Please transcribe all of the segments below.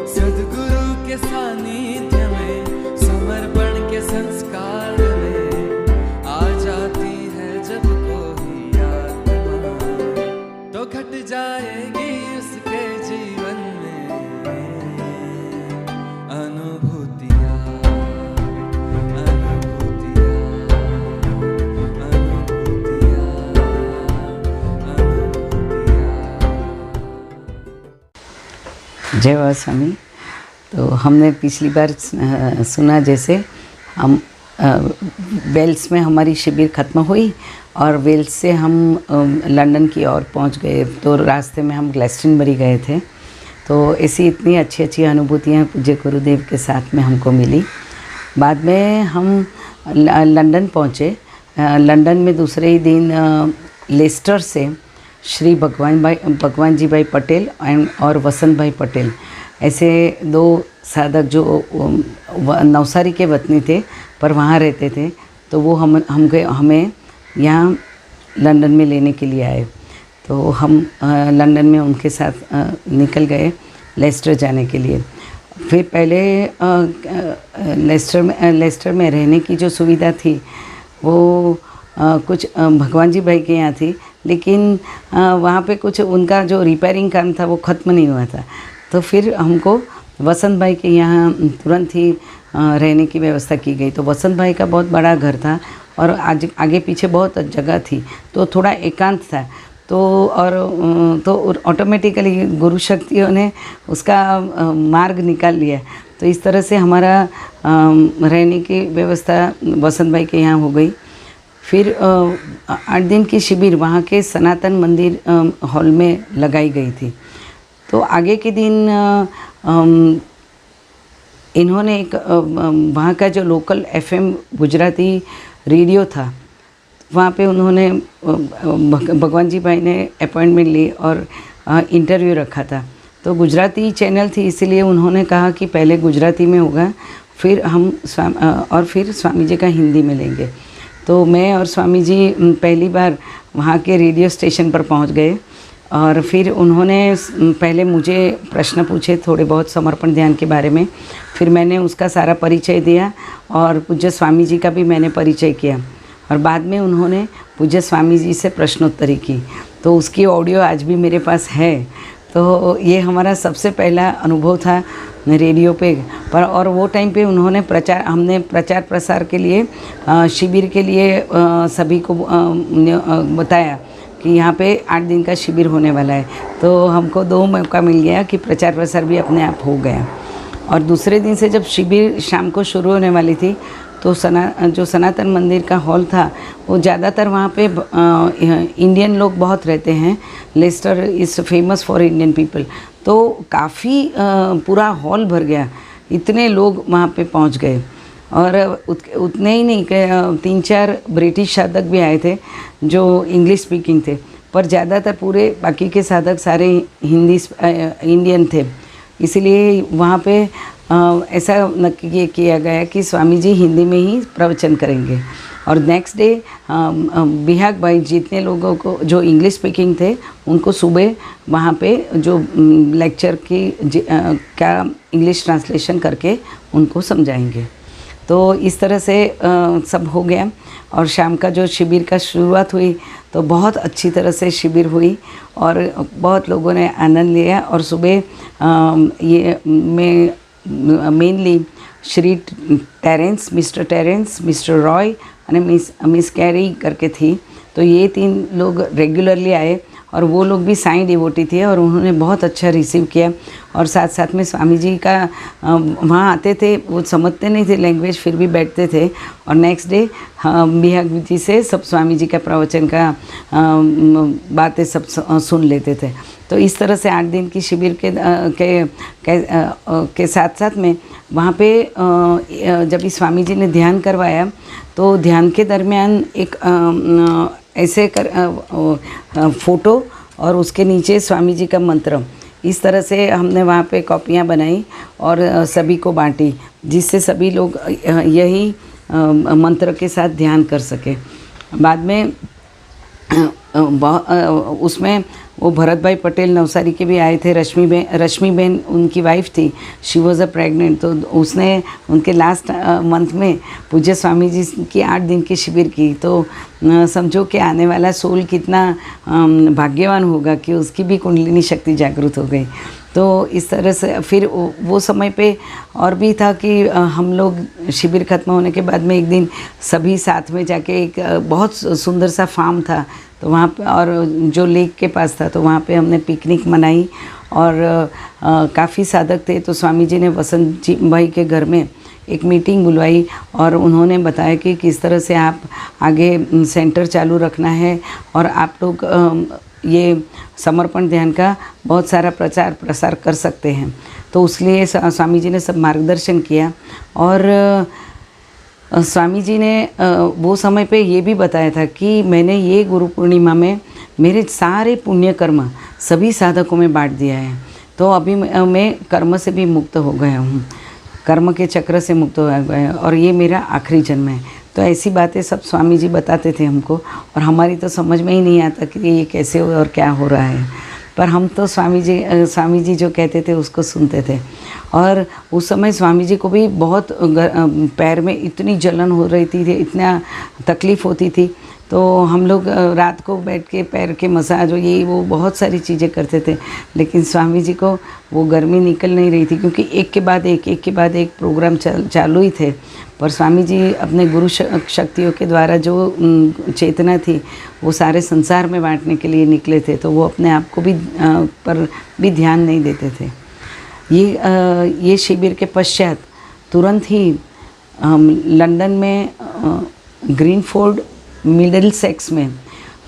सद्गुरु के सानिध्य में समर्पण के संस्कार में आ जाती है जब कोई आत्मा, तो घट जाएगी उसके जीवन में अनुभूतियाँ, अनुभूतियाँ, अनुभूतियाँ, अनुभूतियाँ। जय बाबा स्वामी। तो हमने पिछली बार सुना जैसे हम वेल्स में हमारी शिविर ख़त्म हुई और वेल्स से हम लंदन की ओर पहुंच गए। तो रास्ते में हम ग्लैस्टनबरी गए थे। तो ऐसी इतनी अच्छी अच्छी अनुभूतियाँ पूज्य गुरुदेव के साथ में हमको मिली। बाद में हम लंदन पहुँचे। लंदन में दूसरे ही दिन लेस्टर से श्री भगवान जी भाई पटेल और वसंत भाई पटेल, ऐसे दो साधक जो नवसारी के वतनी थे पर वहाँ रहते थे, तो वो हमें यहाँ लंदन में लेने के लिए आए। तो हम लंदन में उनके साथ निकल गए लेस्टर जाने के लिए। फिर पहले लेस्टर में रहने की जो सुविधा थी वो कुछ भगवान जी भाई के यहाँ थी, लेकिन वहाँ पे कुछ उनका जो रिपेयरिंग काम था वो ख़त्म नहीं हुआ था। तो फिर हमको वसंत भाई के यहाँ तुरंत ही रहने की व्यवस्था की गई। तो वसंत भाई का बहुत बड़ा घर था और आगे पीछे बहुत जगह थी, तो थोड़ा एकांत था। तो ऑटोमेटिकली गुरु शक्तियों ने उसका मार्ग निकाल लिया। तो इस तरह से हमारा रहने की व्यवस्था वसंत भाई के यहाँ हो गई। फिर 8 दिन की शिविर वहाँ के सनातन मंदिर हॉल में लगाई गई थी। तो आगे के दिन इन्होंने एक वहाँ का जो लोकल FM गुजराती रेडियो था, वहाँ पे उन्होंने भगवान जी भाई ने अपॉइंटमेंट ली और इंटरव्यू रखा था। तो गुजराती चैनल थी, इसीलिए उन्होंने कहा कि पहले गुजराती में होगा, फिर हम फिर स्वामी जी का हिंदी में लेंगे। तो मैं और स्वामी जी पहली बार वहाँ के रेडियो स्टेशन पर पहुँच गए और फिर उन्होंने पहले मुझे प्रश्न पूछे थोड़े बहुत समर्पण ध्यान के बारे में। फिर मैंने उसका सारा परिचय दिया और पूज्य स्वामी जी का भी मैंने परिचय किया और बाद में उन्होंने पूज्य स्वामी जी से प्रश्नोत्तरी की। तो उसकी ऑडियो आज भी मेरे पास है। तो ये हमारा सबसे पहला अनुभव था रेडियो पे पर। और वो टाइम पे हमने प्रचार प्रसार के लिए शिविर के लिए सभी को बताया कि यहाँ पे 8 दिन का शिविर होने वाला है। तो हमको 2 मौका मिल गया कि प्रचार प्रसार भी अपने आप हो गया। और दूसरे दिन से जब शिविर शाम को शुरू होने वाली थी, तो जो सनातन मंदिर का हॉल था वो ज़्यादातर वहाँ पे इंडियन लोग बहुत रहते हैं। Leicester is famous for Indian people. तो काफ़ी पूरा हॉल भर गया, इतने लोग वहाँ पे पहुँच गए। और उतने ही नहीं, 3-4 ब्रिटिश साधक भी आए थे जो इंग्लिश स्पीकिंग थे, पर ज़्यादातर पूरे बाकी के साधक सारे हिंदी इंडियन थे। इसीलिए वहाँ पे ऐसा नक्की किया गया कि स्वामी जी हिंदी में ही प्रवचन करेंगे। और नेक्स्ट डे बिहाग भाई जितने लोगों को जो इंग्लिश स्पीकिंग थे उनको सुबह वहाँ पे जो लेक्चर की क्या इंग्लिश ट्रांसलेशन करके उनको समझाएंगे। तो इस तरह से सब हो गया। और शाम का जो शिविर का शुरुआत हुई तो बहुत अच्छी तरह से शिविर हुई और बहुत लोगों ने आनंद लिया। और सुबह ये में mainly Shri Terence, mister Roy और मिस कैरी करके थी। तो ये 3 लोग रेगुलरली आए और वो लोग भी साईं डिवोटी थे और उन्होंने बहुत अच्छा रिसीव किया। और साथ साथ में स्वामी जी का वहाँ आते थे, वो समझते नहीं थे लैंग्वेज, फिर भी बैठते थे और नेक्स्ट डे बिहाग जी से सब स्वामी जी का प्रवचन का बातें सब सुन लेते थे। तो इस तरह से 8 दिन की शिविर के साथ साथ में वहाँ पे जब इस स्वामी जी ने ध्यान करवाया तो ध्यान के दरमियान एक ऐसे फ़ोटो और उसके नीचे स्वामी जी का मंत्र, इस तरह से हमने वहाँ पे कॉपियाँ बनाई और सभी को बांटी, जिससे सभी लोग यही मंत्र के साथ ध्यान कर सके। बाद में उसमें वो भरत भाई पटेल नवसारी के भी आए थे। रश्मि बेन उनकी वाइफ थी, शी वॉज अ प्रेग्नेंट। तो उसने उनके लास्ट मंथ में पूज्य स्वामी जी की 8 दिन की शिविर की। तो समझो कि आने वाला सोल कितना भाग्यवान होगा कि उसकी भी कुंडलिनी शक्ति जागृत हो गई। तो इस तरह से फिर वो समय पे और भी था कि हम लोग शिविर ख़त्म होने के बाद में एक दिन सभी साथ में जाके एक बहुत सुंदर सा फार्म था, तो वहाँ पे और जो लेक के पास था, तो वहाँ पे हमने पिकनिक मनाई और काफ़ी साधक थे। तो स्वामी जी ने वसंत जी भाई के घर में एक मीटिंग बुलवाई और उन्होंने बताया कि किस तरह से आप आगे सेंटर चालू रखना है और आप लोग ये समर्पण ध्यान का बहुत सारा प्रचार प्रसार कर सकते हैं। तो उसलिए स्वामी जी ने सब मार्गदर्शन किया। और स्वामी जी ने वो समय पे ये भी बताया था कि मैंने ये गुरु पूर्णिमा में मेरे सारे पुण्य कर्म सभी साधकों में बांट दिया है। तो अभी मैं कर्म से भी मुक्त हो गया हूँ, कर्म के चक्र से मुक्त हो गया और ये मेरा आखिरी जन्म है। तो ऐसी बातें सब स्वामी जी बताते थे हमको और हमारी तो समझ में ही नहीं आता कि ये कैसे और क्या हो रहा है, पर हम तो स्वामी जी जो कहते थे उसको सुनते थे। और उस समय स्वामी जी को भी बहुत पैर में इतनी जलन हो रही थी, इतना तकलीफ़ होती थी। तो हम लोग रात को बैठ के पैर के मसाज ये वो बहुत सारी चीज़ें करते थे, लेकिन स्वामी जी को वो गर्मी निकल नहीं रही थी क्योंकि एक के बाद एक प्रोग्राम चालू ही थे। पर स्वामी जी अपने गुरु शक्तियों के द्वारा जो चेतना थी वो सारे संसार में बांटने के लिए निकले थे, तो वो अपने आप को भी पर भी ध्यान नहीं देते थे। ये शिविर के पश्चात तुरंत ही लंदन में ग्रीनफोर्ड मिडिलसेक्स में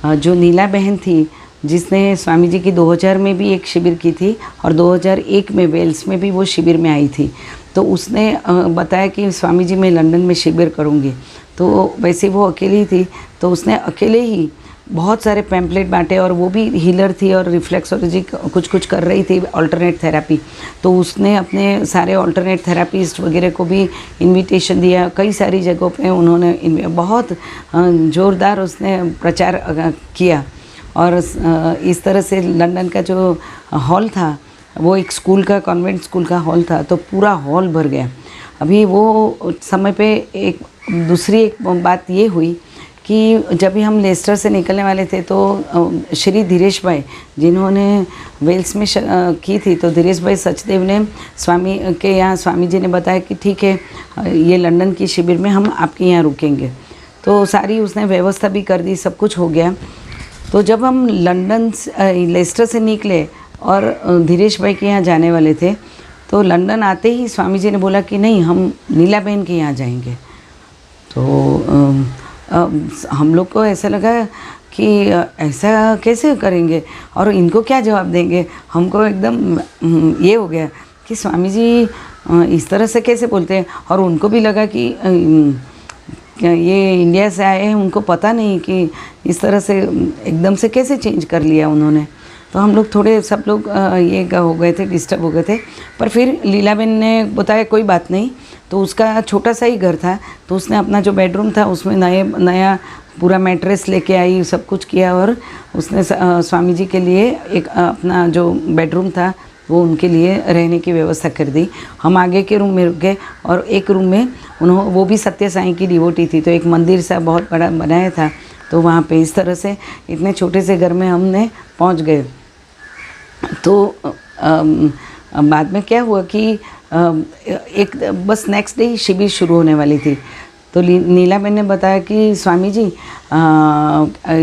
जो नीला बहन थी जिसने स्वामी जी की 2000 में भी एक शिविर की थी और 2001 में वेल्स में भी वो शिविर में आई थी। तो उसने बताया कि स्वामी जी मैं लंदन में शिविर करूँगी। तो वैसे वो अकेली थी, तो उसने अकेले ही बहुत सारे पैम्पलेट बांटे और वो भी हीलर थी और रिफ्लेक्सोलॉजी कुछ कर रही थी, अल्टरनेट थेरेपी। तो उसने अपने सारे अल्टरनेट थेरेपिस्ट वगैरह को भी इनविटेशन दिया। कई सारी जगहों पे उन्होंने बहुत ज़ोरदार उसने प्रचार किया और इस तरह से लंदन का जो हॉल था वो एक स्कूल का, कॉन्वेंट स्कूल का हॉल था, तो पूरा हॉल भर गया। अभी वो समय पे एक दूसरी बात ये हुई कि जब भी हम लेस्टर से निकलने वाले थे तो श्री धीरेश भाई जिन्होंने वेल्स में की थी, तो धीरेश भाई सचदेव ने स्वामी के यहाँ स्वामी जी ने बताया कि ठीक है ये लंदन की शिविर में हम आपके यहाँ रुकेंगे। तो सारी उसने व्यवस्था भी कर दी, सब कुछ हो गया। तो जब हम लंदन लेस्टर से निकले और धीरेश भाई के यहाँ जाने वाले थे, तो लंदन आते ही स्वामी जी ने बोला कि नहीं हम नीला बहन के यहाँ जाएंगे। तो हम लोग को ऐसा लगा कि ऐसा कैसे करेंगे और इनको क्या जवाब देंगे। हमको एकदम ये हो गया कि स्वामी जी इस तरह से कैसे बोलते हैं। और उनको भी लगा कि ये इंडिया से आए हैं, उनको पता नहीं कि इस तरह से एकदम से कैसे चेंज कर लिया उन्होंने। तो हम लोग थोड़े सब लोग ये हो गए थे, डिस्टर्ब हो गए थे। पर फिर लीलाबेन ने बताया कोई बात नहीं। तो उसका छोटा सा ही घर था, तो उसने अपना जो बेडरूम था उसमें नया पूरा मैट्रेस लेके आई, सब कुछ किया और उसने स्वामी जी के लिए एक अपना जो बेडरूम था वो उनके लिए रहने की व्यवस्था कर दी। हम आगे के रूम में रुक गए और एक रूम में वो भी सत्य साईं की डिवोटी थी, तो एक मंदिर सा बहुत बड़ा बनाया था। तो वहाँ पे इस तरह से इतने छोटे से घर में हमने पहुँच गए। तो बाद में क्या हुआ कि एक बस नेक्स्ट डे ही शिविर शुरू होने वाली थी। तो नीला बहन ने बताया कि स्वामी जी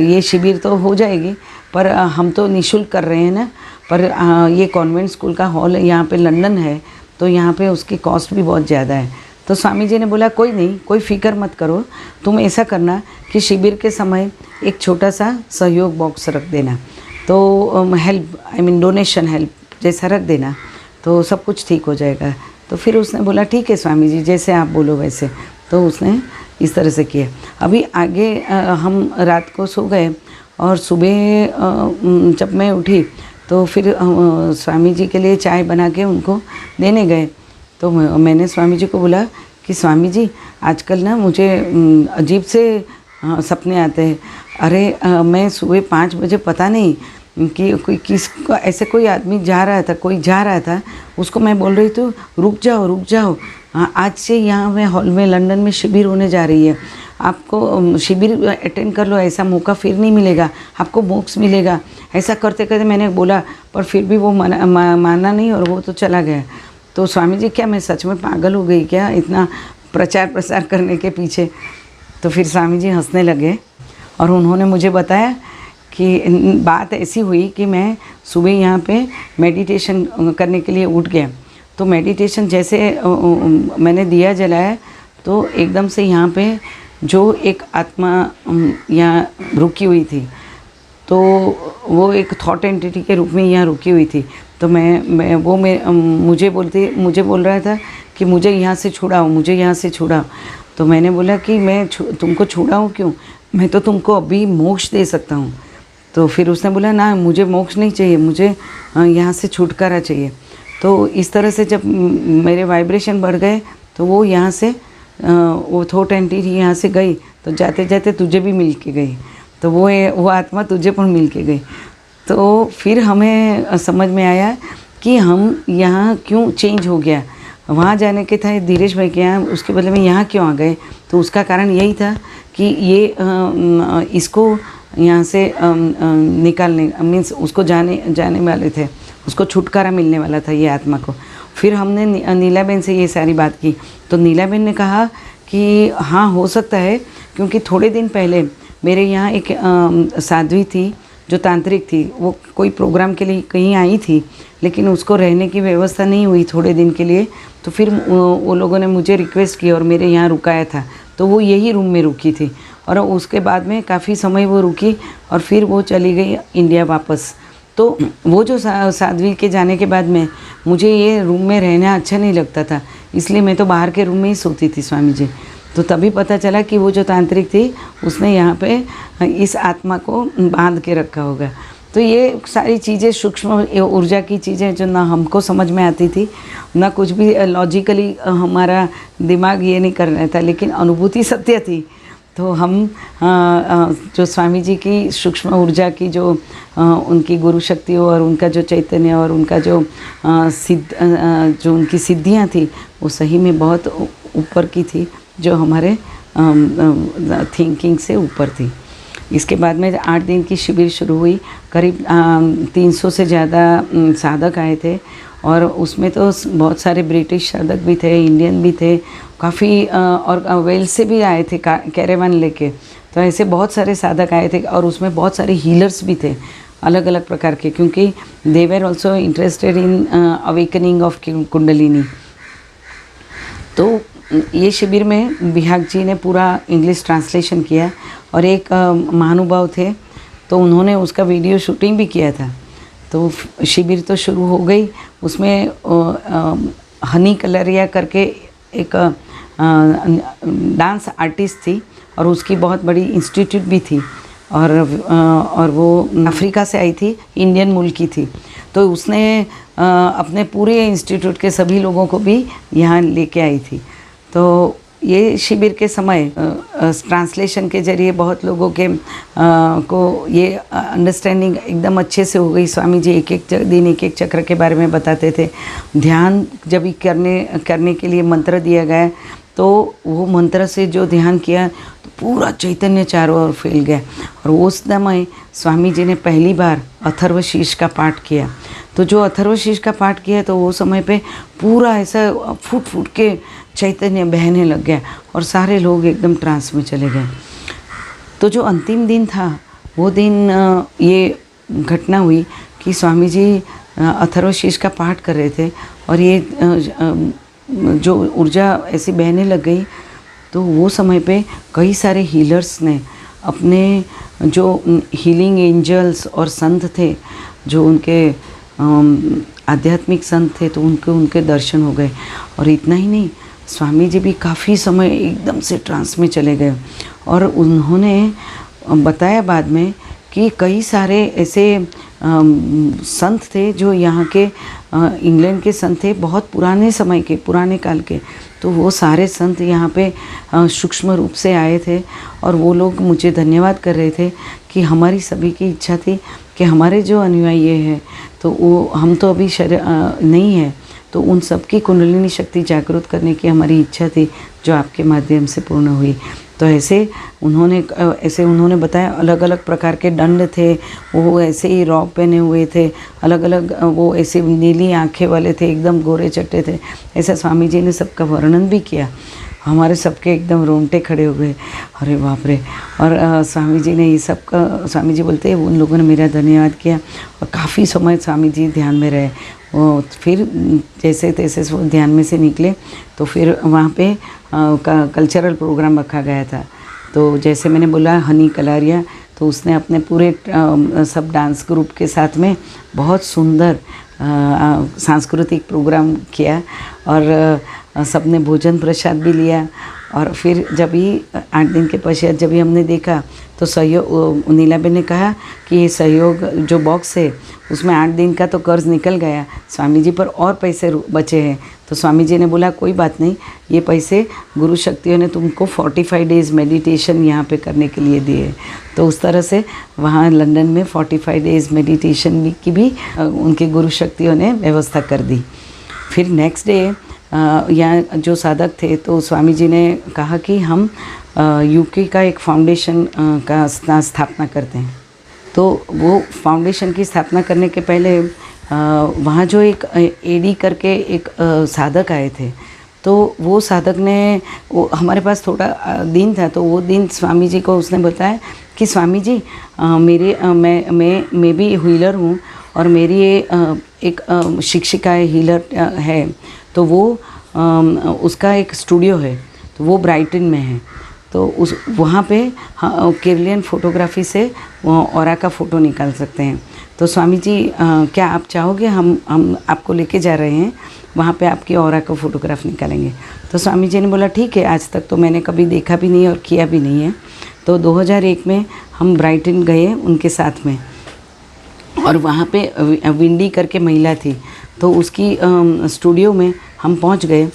ये शिविर तो हो जाएगी पर हम तो निःशुल्क कर रहे हैं ना, पर ये कॉन्वेंट स्कूल का हॉल यहाँ पे लंदन है, तो यहाँ पे उसकी कॉस्ट भी बहुत ज़्यादा है। तो स्वामी जी ने बोला कोई नहीं, कोई फ़िक्र मत करो, तुम ऐसा करना कि शिविर के समय एक छोटा सा सहयोग बॉक्स रख देना, तो हेल्प डोनेशन हेल्प जैसा रख देना, तो सब कुछ ठीक हो जाएगा। तो फिर उसने बोला ठीक है स्वामी जी जैसे आप बोलो वैसे। तो उसने इस तरह से किया। अभी आगे हम रात को सो गए और सुबह जब मैं उठी तो फिर स्वामी जी के लिए चाय बना के उनको देने गए। तो मैंने स्वामी जी को बोला कि स्वामी जी आजकल ना मुझे अजीब से सपने आते हैं। अरे मैं सुबह 5 बजे पता नहीं कि कोई ऐसे कोई आदमी जा रहा था, कोई जा रहा था, उसको मैं बोल रही थी रुक जाओ रुक जाओ, हाँ आज से यहाँ में हॉल में लंदन में शिविर होने जा रही है, आपको शिविर अटेंड कर लो, ऐसा मौका फिर नहीं मिलेगा, आपको मोक्ष मिलेगा। ऐसा करते करते मैंने बोला, पर फिर भी वो माना नहीं और वो तो चला गया। तो स्वामी जी क्या मैं सच में पागल हो गई क्या इतना प्रचार प्रसार करने के पीछे? तो फिर स्वामी जी हंसने लगे और उन्होंने मुझे बताया कि बात ऐसी हुई कि मैं सुबह यहाँ पे मेडिटेशन करने के लिए उठ गया। तो मेडिटेशन जैसे मैंने दिया जलाया तो एकदम से यहाँ पे जो एक आत्मा यहाँ रुकी हुई थी, तो वो एक थॉट एंटिटी के रूप में यहाँ रुकी हुई थी। तो मुझे बोल रहा था कि मुझे यहाँ से छुड़ाओ, मुझे यहाँ से छुड़ाओ। तो मैंने बोला कि मैं तुमको छुड़ाऊँ क्यों, मैं तो तुमको अभी मोक्ष दे सकता हूँ। तो फिर उसने बोला ना मुझे मोक्ष नहीं चाहिए, मुझे यहाँ से छुटकारा चाहिए। तो इस तरह से जब मेरे वाइब्रेशन बढ़ गए तो वो यहाँ से वो थॉट एंटिटी यहाँ से गई, तो जाते जाते तुझे भी मिल के गई, तो वो आत्मा तुझे पण मिल के गई। तो फिर हमें समझ में आया कि हम यहाँ क्यों चेंज हो गया, वहाँ जाने के था धीरेश भाई के यहाँ, उसके बदले में यहाँ क्यों आ गए। तो उसका कारण यही था कि ये इसको यहाँ से निकालने मीन्स उसको जाने वाले थे, उसको छुटकारा मिलने वाला था ये आत्मा को। फिर हमने नीला बहन से ये सारी बात की, तो नीला बहन ने कहा कि हाँ हो सकता है, क्योंकि थोड़े दिन पहले मेरे यहाँ एक साध्वी थी जो तांत्रिक थी, वो कोई प्रोग्राम के लिए कहीं आई थी, लेकिन उसको रहने की व्यवस्था नहीं हुई थोड़े दिन के लिए। तो फिर वो लोगों ने मुझे रिक्वेस्ट की और मेरे यहाँ रुकाया था, तो वो यही रूम में रुकी थी और उसके बाद में काफ़ी समय वो रुकी और फिर वो चली गई इंडिया वापस। तो वो जो साध्वी के जाने के बाद में मुझे ये रूम में रहना अच्छा नहीं लगता था, इसलिए मैं तो बाहर के रूम में ही सोती थी स्वामी जी। तो तभी पता चला कि वो जो तांत्रिक थी उसने यहाँ पे इस आत्मा को बांध के रखा होगा। तो ये सारी चीज़ें सूक्ष्म ऊर्जा की चीज़ें जो ना हमको समझ में आती थी, ना कुछ भी लॉजिकली हमारा दिमाग ये नहीं कर रहा था, लेकिन अनुभूति सत्य थी। तो हम जो स्वामी जी की सूक्ष्म ऊर्जा की जो उनकी गुरु शक्ति और उनका जो चैतन्य और उनका जो जो उनकी सिद्धियाँ थी वो सही में बहुत ऊपर की थी, जो हमारे थिंकिंग से ऊपर थी। इसके बाद में 8 दिन की शिविर शुरू हुई, करीब 300 से ज़्यादा साधक आए थे और उसमें तो बहुत सारे ब्रिटिश साधक भी थे, इंडियन भी थे, काफ़ी और वेल्स से भी आए थे कैरेवन लेके। तो ऐसे बहुत सारे साधक आए थे और उसमें बहुत सारे हीलर्स भी थे अलग अलग प्रकार के, क्योंकि they were also interested in awakening of Kundalini. तो ये शिविर में बिहाग जी ने पूरा इंग्लिश ट्रांसलेशन किया और एक महानुभाव थे, तो उन्होंने उसका वीडियो शूटिंग भी किया था। तो शिविर तो शुरू हो गई, उसमें हनी कलरिया करके एक डांस आर्टिस्ट थी और उसकी बहुत बड़ी इंस्टीट्यूट भी थी और वो अफ्रीका से आई थी, इंडियन मूल की थी। तो उसने अपने पूरे इंस्टीट्यूट के सभी लोगों को भी यहाँ लेके आई थी। तो ये शिविर के समय ट्रांसलेशन के जरिए बहुत लोगों के को ये अंडरस्टैंडिंग एकदम अच्छे से हो गई। स्वामी जी एक एक दिन एक एक चक्र के बारे में बताते थे। ध्यान जब भी करने के लिए मंत्र दिया गया, तो वो मंत्र से जो ध्यान किया तो पूरा चैतन्य चारों ओर फैल गया। और उस समय स्वामी जी ने पहली बार अथर्वशीष का पाठ किया। तो जो अथर्वशीष का पाठ किया तो वो समय पे पूरा ऐसा फूट फूट के चैतन्य बहने लग गया और सारे लोग एकदम ट्रांस में चले गए। तो जो अंतिम दिन था वो दिन ये घटना हुई कि स्वामी जी अथर्वशीष का पाठ कर रहे थे और ये जो ऊर्जा ऐसी बहने लग गई। तो वो समय पे कई सारे हीलर्स ने अपने जो हीलिंग एंजल्स और संत थे, जो उनके आध्यात्मिक संत थे, तो उनके दर्शन हो गए। और इतना ही नहीं, स्वामी जी भी काफ़ी समय एकदम से ट्रांस में चले गए और उन्होंने बताया बाद में कि कई सारे ऐसे संत थे जो यहाँ के इंग्लैंड के संत थे, बहुत पुराने समय के, पुराने काल के। तो वो सारे संत यहाँ पे सूक्ष्म रूप से आए थे और वो लोग मुझे धन्यवाद कर रहे थे कि हमारी सभी की इच्छा थी कि हमारे जो अनुयायी हैं तो वो हम तो अभी नहीं है, तो उन सब की कुंडलिनी शक्ति जागृत करने की हमारी इच्छा थी जो आपके माध्यम से पूर्ण हुई। तो ऐसे उन्होंने बताया अलग अलग प्रकार के दंड थे, वो ऐसे ही रॉब पहने हुए थे, अलग अलग वो ऐसे नीली आंखें वाले थे, एकदम गोरे चट्टे थे। ऐसा स्वामी जी ने सबका वर्णन भी किया। हमारे सबके एकदम रोंगटे खड़े हो गए, अरे बाप रे। और स्वामी जी ने ये सब का, स्वामी जी बोलते हैं उन लोगों ने मेरा धन्यवाद किया और काफ़ी समय स्वामी जी ध्यान में रहे। वो फिर जैसे तैसे वो ध्यान में से निकले तो फिर वहाँ पे कल्चरल प्रोग्राम रखा गया था। तो जैसे मैंने बोला हनी कलारिया, तो उसने अपने पूरे सब डांस ग्रुप के साथ में बहुत सुंदर सांस्कृतिक प्रोग्राम किया और सबने भोजन प्रसाद भी लिया। और फिर जब ही 8 दिन के पश्चात जब ही हमने देखा तो सहयोग, नीलाबेन ने कहा कि ये सहयोग जो बॉक्स है उसमें 8 दिन का तो कर्ज निकल गया, स्वामी जी पर और पैसे बचे हैं। तो स्वामी जी ने बोला कोई बात नहीं, ये पैसे गुरु शक्तियों ने तुमको 45 डेज़ मेडिटेशन यहाँ पे करने के लिए दिए। तो उस तरह से वहाँ लंदन में 45 डेज़ मेडिटेशन की भी उनके गुरु शक्तियों ने व्यवस्था कर दी। फिर नेक्स्ट डे यहाँ जो साधक थे तो स्वामी जी ने कहा कि हम यूके का एक फाउंडेशन का स्थापना करते हैं। तो वो फाउंडेशन की स्थापना करने के पहले वहाँ जो एक एडी करके एक साधक आए थे, तो वो साधक ने वो हमारे पास थोड़ा दिन था, तो वो दिन स्वामी जी को उसने बताया कि स्वामी जी मैं भी हीलर हूँ और मेरी एक शिक्षिका है, हीलर है, तो वो उसका एक स्टूडियो है, तो वो ब्राइटन में है। तो उस वहाँ पे केरलियन फ़ोटोग्राफी से ऑरा का फ़ोटो निकाल सकते हैं। तो स्वामी जी क्या आप चाहोगे, हम आपको लेके जा रहे हैं, वहाँ पे आपकी ऑरा का फ़ोटोग्राफ निकालेंगे। तो स्वामी जी ने बोला ठीक है, आज तक तो मैंने कभी देखा भी नहीं और किया भी नहीं है। तो 2001 में हम ब्राइटन गए उनके साथ में, और वहाँ पे विंडी करके महिला थी, तो उसकी स्टूडियो में हम पहुँच गए।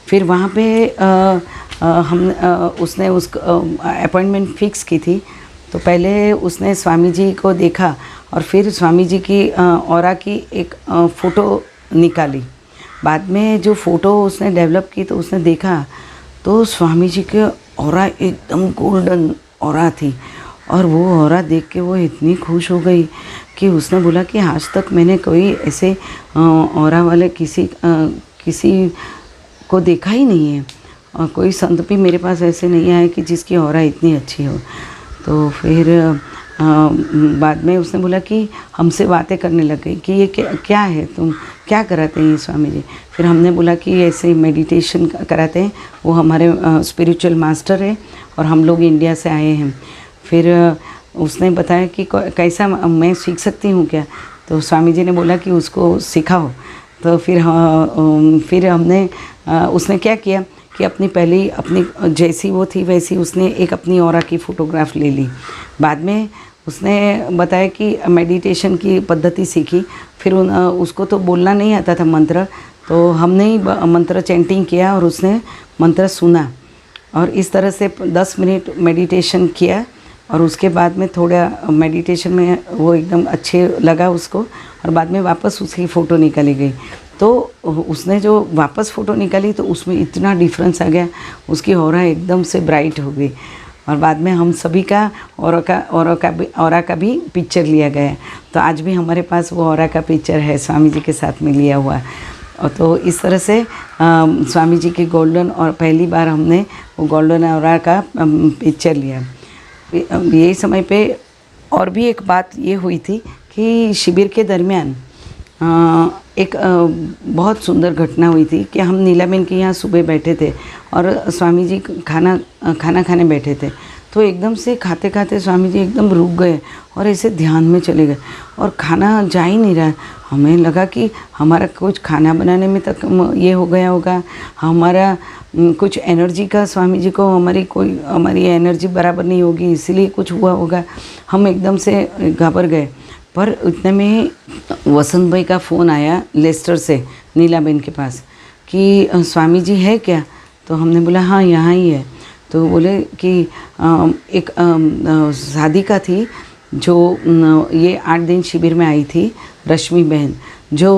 फिर वहाँ पे उसने अपॉइंटमेंट फ़िक्स की थी। तो पहले उसने स्वामी जी को देखा और फिर स्वामी जी की ऑरा की एक फ़ोटो निकाली। बाद में जो फ़ोटो उसने डेवलप की तो उसने देखा तो स्वामी जी के ऑरा एकदम गोल्डन ऑरा थी, और वो ऑरा देख के वो इतनी खुश हो गई कि उसने बोला कि आज तक मैंने कोई ऐसे ऑरा वाले किसी को देखा ही नहीं है, और कोई संत भी मेरे पास ऐसे नहीं आए कि जिसकी ऑरा इतनी अच्छी हो। तो फिर बाद में उसने बोला कि हमसे बातें करने लग गई कि ये क्या है, तुम क्या कराते हैं ये स्वामी जी। फिर हमने बोला कि ऐसे मेडिटेशन कराते हैं, वो हमारे स्पिरिचुअल मास्टर है और हम लोग इंडिया से आए हैं। फिर उसने बताया कि कैसा मैं सीख सकती हूँ क्या। तो स्वामी जी ने बोला कि उसको सिखाओ। तो फिर हमने उसने क्या किया कि अपनी जैसी वो थी वैसी उसने एक अपनी ऑरा की फ़ोटोग्राफ ले ली। बाद में उसने बताया कि मेडिटेशन की पद्धति सीखी। फिर उसको तो बोलना नहीं आता था मंत्र, तो हमने ही मंत्र चैंटिंग किया और उसने मंत्र सुना, और इस तरह से 10 मिनट मेडिटेशन किया। और उसके बाद में थोड़ा मेडिटेशन में वो एकदम अच्छे लगा उसको, और बाद में वापस उसकी फ़ोटो निकाली गई। तो उसने जो वापस फ़ोटो निकाली तो उसमें इतना डिफरेंस आ गया, उसकी ऑरा एकदम से ब्राइट हो गई। और बाद में हम सभी का ऑरा का भी पिक्चर लिया गया। तो आज भी हमारे पास वो ऑरा का पिक्चर है स्वामी जी के साथ में लिया हुआ। और तो इस तरह से स्वामी जी की गोल्डन, और पहली बार हमने वो गोल्डन ऑरा का पिक्चर लिया। यही समय पे और भी एक बात ये हुई थी कि शिविर के दरमियान एक बहुत सुंदर घटना हुई थी कि हम नीलाबेन के यहाँ सुबह बैठे थे और स्वामी जी खाना खाने बैठे थे। तो एकदम से खाते खाते स्वामी जी एकदम रुक गए और ऐसे ध्यान में चले गए, और खाना जा ही नहीं रहा। हमें लगा कि हमारा कुछ खाना बनाने में तक ये हो गया होगा, हमारा कुछ एनर्जी का, स्वामी जी को हमारी एनर्जी बराबर नहीं होगी, इसीलिए कुछ हुआ होगा। हम एकदम से घबरा गए। पर इतने में वसंत भाई का फ़ोन आया लेस्टर से नीलाबेन के पास कि स्वामी जी है क्या। तो हमने बोला हाँ यहाँ ही है। तो बोले कि एक शादी का थी, जो ये 8 दिन शिविर में आई थी, रश्मि बहन, जो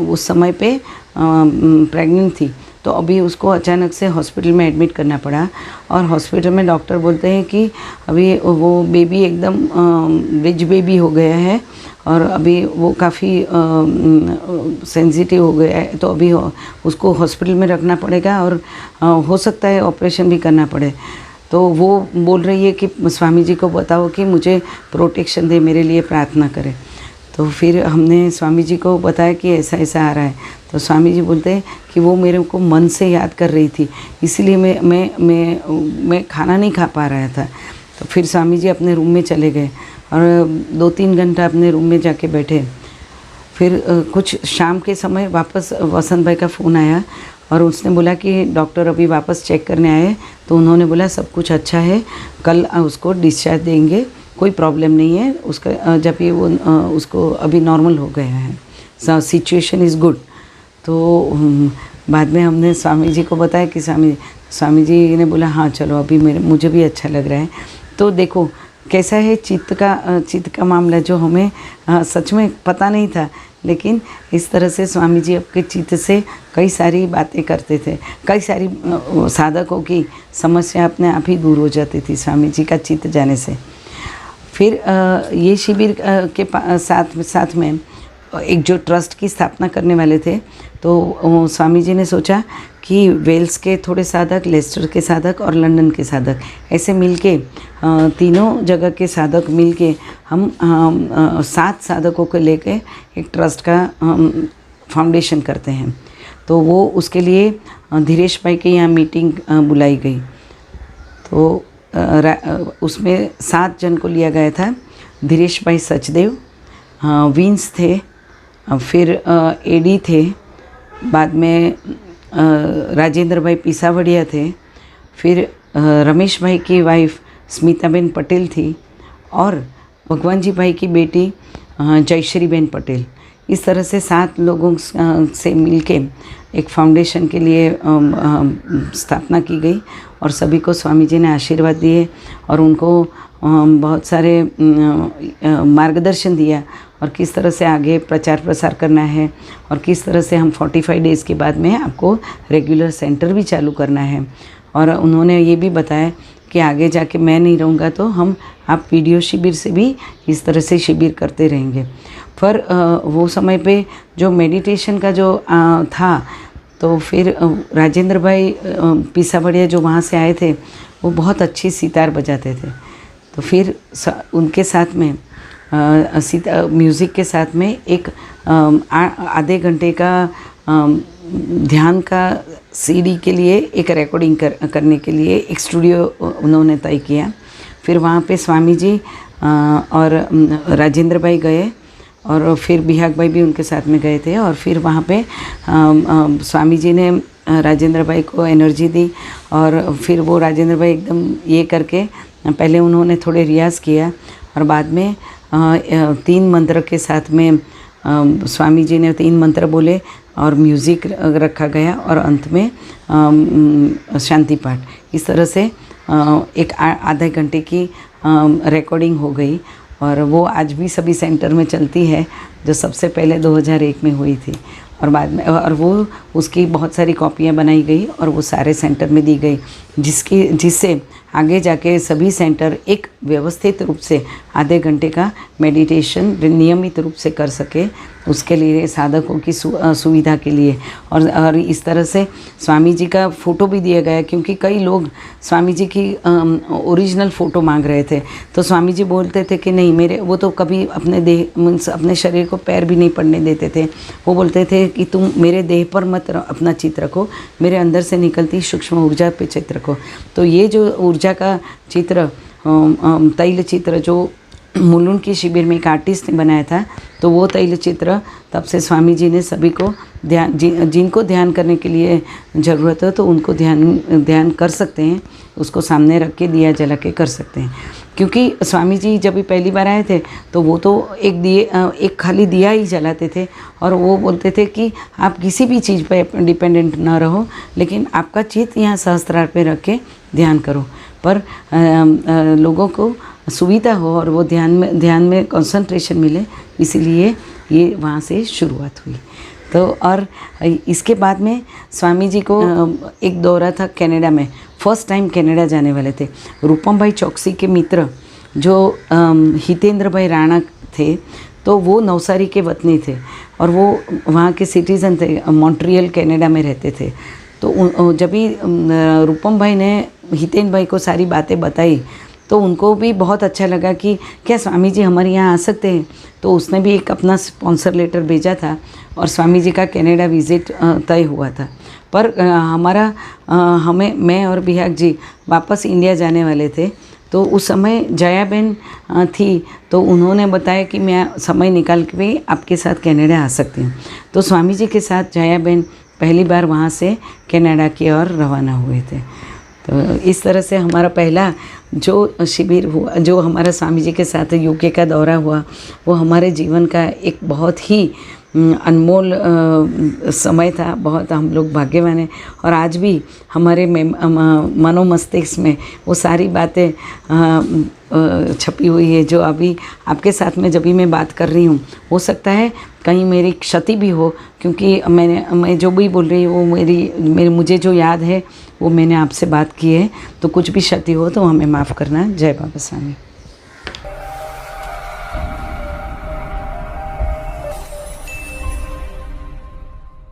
उस समय पे प्रेग्नेंट थी। तो अभी उसको अचानक से हॉस्पिटल में एडमिट करना पड़ा और हॉस्पिटल में डॉक्टर बोलते हैं कि अभी वो बेबी एकदम रिच बेबी हो गया है और अभी वो काफ़ी सेंसिटिव हो गया है, तो अभी उसको हॉस्पिटल में रखना पड़ेगा और हो सकता है ऑपरेशन भी करना पड़े। तो वो बोल रही है कि स्वामी जी को बताओ कि मुझे प्रोटेक्शन दे, मेरे लिए प्रार्थना करें। तो फिर हमने स्वामी जी को बताया कि ऐसा ऐसा आ रहा है। तो स्वामी जी बोलते हैं कि वो मेरे को मन से याद कर रही थी, इसीलिए मैं खाना नहीं खा पा रहा था। तो फिर स्वामी जी अपने रूम में चले गए और 2-3 घंटा अपने रूम में जाके बैठे। फिर कुछ शाम के समय वापस वसंत भाई का फ़ोन आया और उसने बोला कि डॉक्टर अभी वापस चेक करने आए। तो उन्होंने बोला सब कुछ अच्छा है, कल उसको डिस्चार्ज देंगे, कोई प्रॉब्लम नहीं है उसका, जब ये वो उसको अभी नॉर्मल हो गया है, सिचुएशन इज़ गुड। तो बाद में हमने स्वामी जी को बताया कि स्वामी जी ने बोला हाँ चलो अभी मुझे भी अच्छा लग रहा है। तो देखो कैसा है चित्त का मामला, जो हमें सच में पता नहीं था, लेकिन इस तरह से स्वामी जी आपके चित्त से कई सारी बातें करते थे, कई सारी साधकों की समस्या अपने आप ही दूर हो जाती थी स्वामी जी का चित्त जाने से। फिर ये शिविर के साथ में एक जो ट्रस्ट की स्थापना करने वाले थे, तो स्वामी जी ने सोचा कि वेल्स के थोड़े साधक, लेस्टर के साधक और लंदन के साधक ऐसे मिलके तीनों जगह के साधक मिलके हम 7 साधकों को लेके एक ट्रस्ट का फाउंडेशन करते हैं। तो वो उसके लिए धीरेश भाई के यहाँ मीटिंग बुलाई गई। तो उसमें 7 जन को लिया गया था। धीरेश भाई सचदेव, विंस थे, फिर एडी थे, बाद में राजेंद्र भाई पिसावड़िया थे, फिर रमेश भाई की वाइफ स्मिताबेन पटेल थी और भगवान जी भाई की बेटी जयश्री बेन पटेल। इस तरह से 7 लोगों से मिलके एक फाउंडेशन के लिए स्थापना की गई और सभी को स्वामी जी ने आशीर्वाद दिए और उनको बहुत सारे मार्गदर्शन दिया और किस तरह से आगे प्रचार प्रसार करना है और किस तरह से हम 45 डेज़ के बाद में आपको रेगुलर सेंटर भी चालू करना है। और उन्होंने ये भी बताया कि आगे जाके मैं नहीं रहूँगा तो आप वीडियो शिविर से भी इस तरह से शिविर करते रहेंगे। पर वो समय पे जो मेडिटेशन का जो था, तो फिर राजेंद्र भाई पिसावड़िया जो वहाँ से आए थे, वो बहुत अच्छी सितार बजाते थे। तो फिर उनके साथ में म्यूज़िक के साथ में एक आधे घंटे का ध्यान का सीडी के लिए एक रिकॉर्डिंग करने के लिए एक स्टूडियो उन्होंने तय किया। फिर वहाँ पे स्वामी जी और राजेंद्र भाई गए और फिर बिहाग भाई भी उनके साथ में गए थे और फिर वहाँ पे स्वामी जी ने राजेंद्र भाई को एनर्जी दी और फिर वो राजेंद्र भाई एकदम ये करके पहले उन्होंने थोड़े रियाज़ किया और बाद में 3 मंत्र के साथ में स्वामी जी ने 3 मंत्र बोले और म्यूज़िक रखा गया और अंत में शांति पाठ। इस तरह से एक आधे घंटे की रिकॉर्डिंग हो गई और वो आज भी सभी सेंटर में चलती है, जो सबसे पहले 2001 में हुई थी और बाद में और वो उसकी बहुत सारी कॉपियाँ बनाई गई और वो सारे सेंटर में दी गई, जिससे आगे जाके सभी सेंटर एक व्यवस्थित रूप से आधे घंटे का मेडिटेशन नियमित रूप से कर सके, उसके लिए साधकों की सुविधा के लिए। और इस तरह से स्वामी जी का फ़ोटो भी दिया गया, क्योंकि कई लोग स्वामी जी की ओरिजिनल फ़ोटो मांग रहे थे। तो स्वामी जी बोलते थे कि नहीं, मेरे वो तो कभी अपने शरीर को पैर भी नहीं पड़ने देते थे। वो बोलते थे कि तुम मेरे देह पर मत अपना चित्र रखो, मेरे अंदर से निकलती सूक्ष्म ऊर्जा पे चित्र रखो। तो ये जो ऊर्जा का चित्र, तैल चित्र जो मुलुंड की शिविर में एक आर्टिस्ट ने बनाया था, तो वो तैल चित्र तब से स्वामी जी ने सभी को जिनको ध्यान करने के लिए ज़रूरत है तो उनको ध्यान कर सकते हैं, उसको सामने रख के दिया जला के कर सकते हैं। क्योंकि स्वामी जी जब भी पहली बार आए थे तो वो तो एक खाली दिया ही जलाते थे और वो बोलते थे कि आप किसी भी चीज़ पर डिपेंडेंट ना रहो, लेकिन आपका चित्त यहाँ सहस्त्रार पे रख के ध्यान करो। पर लोगों को सुविधा हो और वो ध्यान में कंसंट्रेशन मिले, इसीलिए ये वहाँ से शुरुआत हुई। तो और इसके बाद में स्वामी जी को एक दौरा था कनाडा में, फर्स्ट टाइम कनाडा जाने वाले थे। रूपम भाई चौकसी के मित्र जो हितेंद्र भाई राणा थे, तो वो नवसारी के वतनी थे और वो वहाँ के सिटीज़न थे, मॉन्ट्रियल कनाडा में रहते थे। तो जब भी रूपम भाई ने हितेंद्र भाई को सारी बातें बताई तो उनको भी बहुत अच्छा लगा कि क्या स्वामी जी हमारे यहाँ आ सकते हैं। तो उसने भी एक अपना स्पॉन्सर लेटर भेजा था और स्वामी जी का कनाडा विज़िट तय हुआ था। पर मैं और बिहाक जी वापस इंडिया जाने वाले थे। तो उस समय जया बहन थी, तो उन्होंने बताया कि मैं समय निकाल के भी आपके साथ कनाडा आ सकती हूँ। तो स्वामी जी के साथ जया बहन पहली बार वहाँ से कनाडा की ओर रवाना हुए थे। तो इस तरह से हमारा पहला जो शिविर हुआ, जो हमारा स्वामी जी के साथ यूके का दौरा हुआ, वो हमारे जीवन का एक बहुत ही अनमोल समय था। बहुत हम लोग भाग्यवान हैं और आज भी हमारे मनोमस्तिष्क में वो सारी बातें छपी हुई है जो अभी आपके साथ में जब भी मैं बात कर रही हूँ। हो सकता है कहीं मेरी क्षति भी हो, क्योंकि मैं जो भी बोल रही हूँ वो मुझे जो याद है वो मैंने आपसे बात की है। तो कुछ भी क्षति हो तो हमें माफ़ करना। जय बाबा स्वामी।